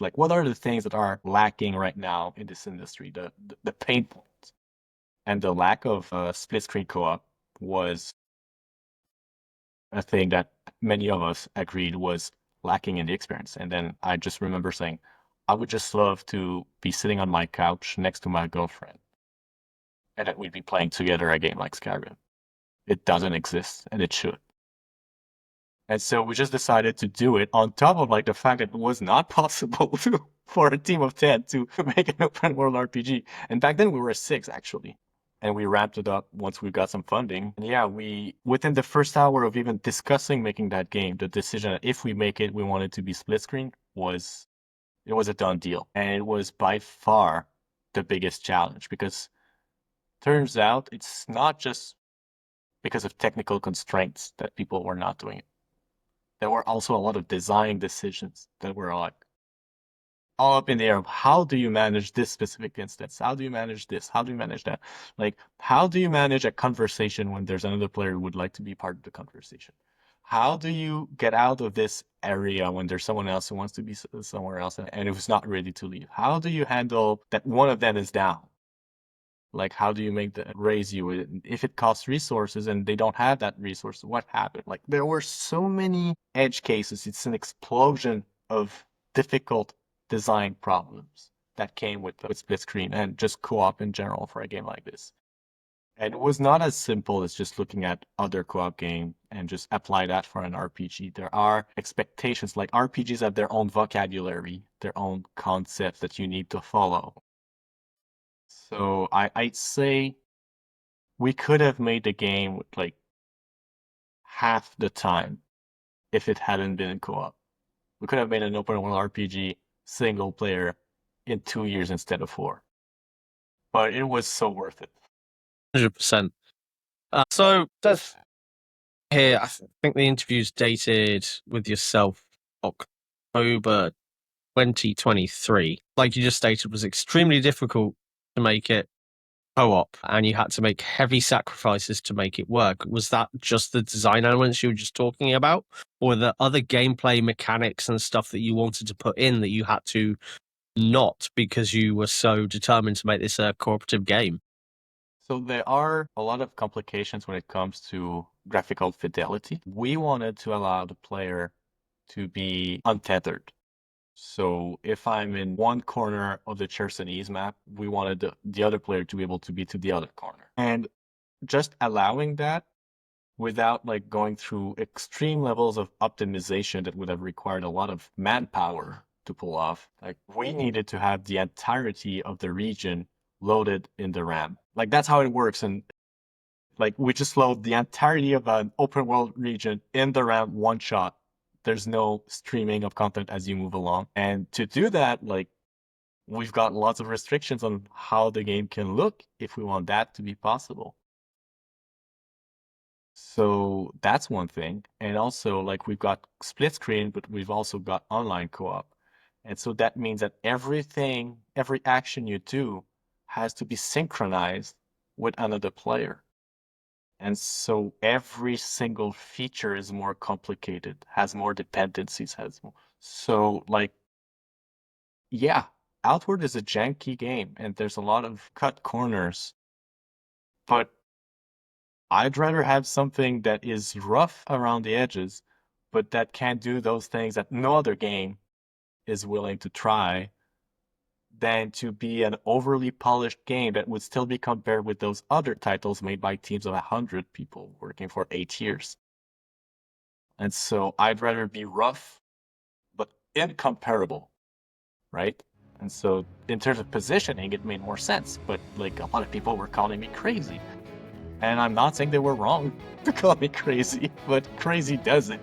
Like, what are the things that are lacking right now in this industry? The pain points. And the lack of split screen co-op was a thing that many of us agreed was lacking in the experience. And then I just remember saying, I would just love to be sitting on my couch next to my girlfriend, and that we'd be playing together a game like Skyrim. It doesn't exist, and it should. And so we just decided to do it on top of like the fact that it was not possible for a team of 10 to make an open world RPG. And back then we were 6 actually. And we ramped it up once we got some funding. And yeah, within the first hour of even discussing making that game, the decision that if we make it, we want it to be split screen was a done deal. And it was by far the biggest challenge because turns out it's not just because of technical constraints that people were not doing it. There were also a lot of design decisions that were like all up in the air of how do you manage this specific instance? How do you manage this? How do you manage that? Like, how do you manage a conversation when there's another player who would like to be part of the conversation? How do you get out of this area when there's someone else who wants to be somewhere else and who's not ready to leave? How do you handle that one of them is down? Like, how do you make that raise you? If it costs resources and they don't have that resource, what happened? Like, there were so many edge cases. It's an explosion of difficult design problems that came with split screen and just co-op in general for a game like this. And it was not as simple as just looking at other co-op game and just apply that for an RPG. There are expectations, like RPGs have their own vocabulary, their own concepts that you need to follow. So I'd say we could have made the game with like half the time if it hadn't been in co-op. We could have made an open world RPG single player in 2 years instead of 4. But it was so worth it. 100%. So Dev, here, I think the interview's dated with yourself October 2023. Like you just stated, it was extremely difficult to make it co-op, and you had to make heavy sacrifices to make it work. Was that just the design elements you were just talking about, or the other gameplay mechanics and stuff that you wanted to put in that you had to not because you were so determined to make this a cooperative game? So there are a lot of complications when it comes to graphical fidelity. We wanted to allow the player to be untethered. So if I'm in one corner of the Chersonese map, we wanted the other player to be able to be to the other corner. And just allowing that without like going through extreme levels of optimization that would have required a lot of manpower to pull off. Like, we needed to have the entirety of the region loaded in the RAM. Like, that's how it works. And like, we just load the entirety of an open world region in the RAM one shot. There's no streaming of content as you move along. And to do that, like, we've got lots of restrictions on how the game can look if we want that to be possible. So that's one thing. And also, like, we've got split screen, but we've also got online co-op. And so that means that every action you do has to be synchronized with another player. And so every single feature is more complicated, has more dependencies, So, like, yeah, Outward is a janky game, and there's a lot of cut corners. But I'd rather have something that is rough around the edges, but that can do those things that no other game is willing to try, than to be an overly polished game that would still be compared with those other titles made by teams of 100 people working for 8 years. And so I'd rather be rough, but incomparable, right? And so in terms of positioning, it made more sense, but like, a lot of people were calling me crazy. And I'm not saying they were wrong to call me crazy, but crazy does it.